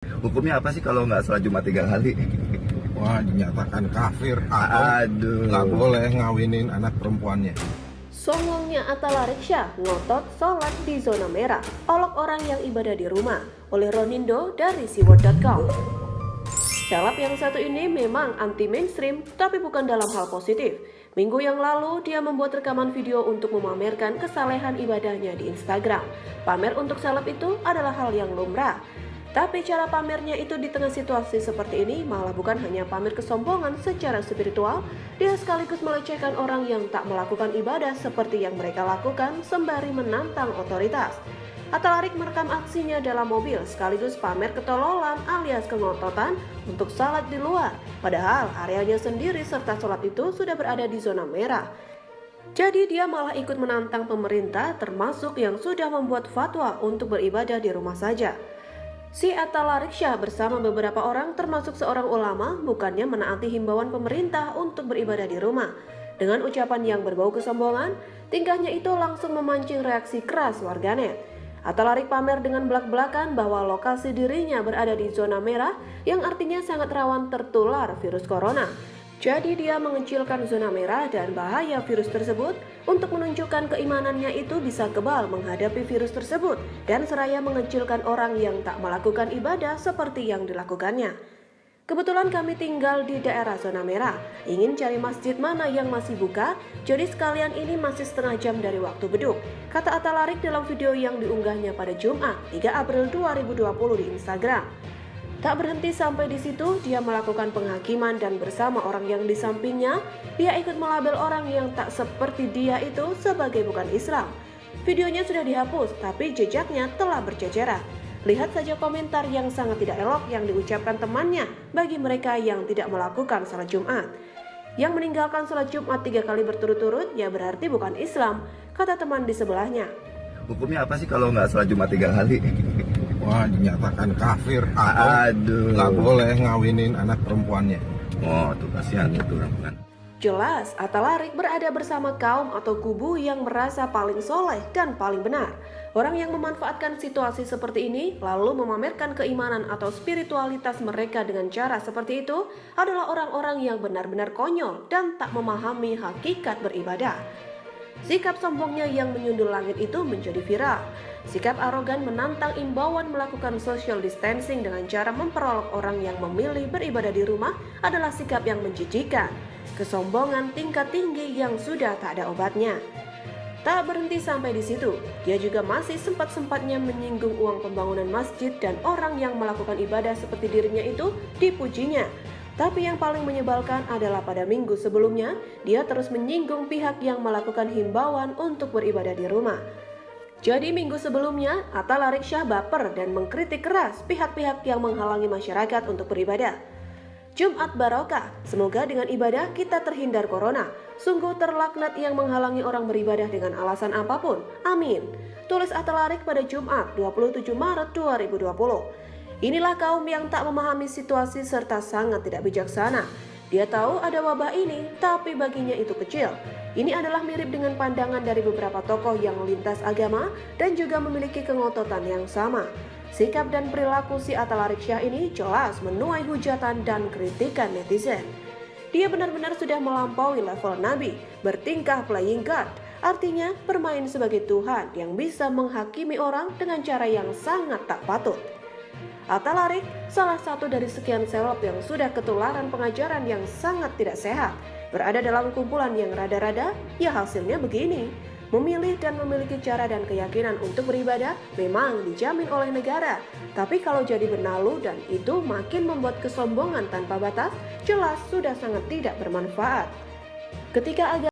Hukumnya apa sih kalau nggak sholat Jumat 3 kali? Wah, dinyatakan kafir atau nggak boleh ngawinin anak perempuannya. Songongnya Atta Lareksya ngotot sholat di zona merah, olok orang yang ibadah di rumah, oleh Ronindo dari siwot.com. Seleb yang satu ini memang anti mainstream, tapi bukan dalam hal positif. Minggu yang lalu, dia membuat rekaman video untuk memamerkan kesalehan ibadahnya di Instagram. Pamer untuk seleb itu adalah hal yang lumrah. Tapi cara pamernya itu di tengah situasi seperti ini malah bukan hanya pamer kesombongan secara spiritual, dia sekaligus melecehkan orang yang tak melakukan ibadah seperti yang mereka lakukan sembari menantang otoritas. Atta Larik merekam aksinya dalam mobil sekaligus pamer ketololan alias kengototan untuk salat di luar. Padahal areanya sendiri serta sholat itu sudah berada di zona merah. Jadi dia malah ikut menantang pemerintah termasuk yang sudah membuat fatwa untuk beribadah di rumah saja. Si Atta Lareksya bersama beberapa orang termasuk seorang ulama bukannya menaati himbauan pemerintah untuk beribadah di rumah. Dengan ucapan yang berbau kesombongan, tingkahnya itu langsung memancing reaksi keras warganet. Atta Larik pamer dengan belak-belakan bahwa lokasi dirinya berada di zona merah yang artinya sangat rawan tertular virus corona. Jadi dia mengecilkan zona merah dan bahaya virus tersebut untuk menunjukkan keimanannya itu bisa kebal menghadapi virus tersebut dan seraya mengecilkan orang yang tak melakukan ibadah seperti yang dilakukannya. Kebetulan kami tinggal di daerah zona merah, ingin cari masjid mana yang masih buka, jadi sekalian ini masih setengah jam dari waktu beduk, kata Atta Larik dalam video yang diunggahnya pada Jumat 3 April 2020 di Instagram. Tak berhenti sampai di situ, dia melakukan penghakiman dan bersama orang yang di sampingnya, dia ikut melabel orang yang tak seperti dia itu sebagai bukan Islam. Videonya sudah dihapus, tapi jejaknya telah berceceran. Lihat saja komentar yang sangat tidak elok yang diucapkan temannya bagi mereka yang tidak melakukan salat Jumat. Yang meninggalkan salat Jumat 3 kali berturut-turut, ya berarti bukan Islam, kata teman di sebelahnya. Hukumnya apa sih kalau nggak sholat Jumat 3 kali? Wah, dinyatakan kafir atau nggak boleh ngawinin anak perempuannya. Oh, tuh kasihan itu orang. Jelas, Atta Larik berada bersama kaum atau kubu yang merasa paling soleh dan paling benar. Orang yang memanfaatkan situasi seperti ini lalu memamerkan keimanan atau spiritualitas mereka dengan cara seperti itu adalah orang-orang yang benar-benar konyol dan tak memahami hakikat beribadah. Sikap sombongnya yang menyundul langit itu menjadi viral. Sikap arogan menantang imbauan melakukan social distancing dengan cara memperolok orang yang memilih beribadah di rumah adalah sikap yang menjijikan. Kesombongan tingkat tinggi yang sudah tak ada obatnya. Tak berhenti sampai di situ, dia juga masih sempat-sempatnya menyinggung uang pembangunan masjid dan orang yang melakukan ibadah seperti dirinya itu dipujinya. Tapi yang paling menyebalkan adalah pada minggu sebelumnya, dia terus menyinggung pihak yang melakukan himbauan untuk beribadah di rumah. Jadi minggu sebelumnya, Atta Lareksya baper dan mengkritik keras pihak-pihak yang menghalangi masyarakat untuk beribadah. Jumat barokah, semoga dengan ibadah kita terhindar corona. Sungguh terlaknat yang menghalangi orang beribadah dengan alasan apapun. Amin. Tulis Atta Larik pada Jumat 27 Maret 2020. Inilah kaum yang tak memahami situasi serta sangat tidak bijaksana. Dia tahu ada wabah ini, tapi baginya itu kecil. Ini adalah mirip dengan pandangan dari beberapa tokoh yang lintas agama dan juga memiliki kengototan yang sama. Sikap dan perilaku si Atta Lareksya ini jelas menuai hujatan dan kritikan netizen. Dia benar-benar sudah melampaui level Nabi, bertingkah playing God, artinya bermain sebagai Tuhan yang bisa menghakimi orang dengan cara yang sangat tak patut. Atta Larik, salah satu dari sekian seleb yang sudah ketularan pengajaran yang sangat tidak sehat, berada dalam kumpulan yang rada-rada, ya hasilnya begini. Memilih dan memiliki cara dan keyakinan untuk beribadah memang dijamin oleh negara. Tapi kalau jadi benalu dan itu makin membuat kesombongan tanpa batas, jelas sudah sangat tidak bermanfaat. Ketika agama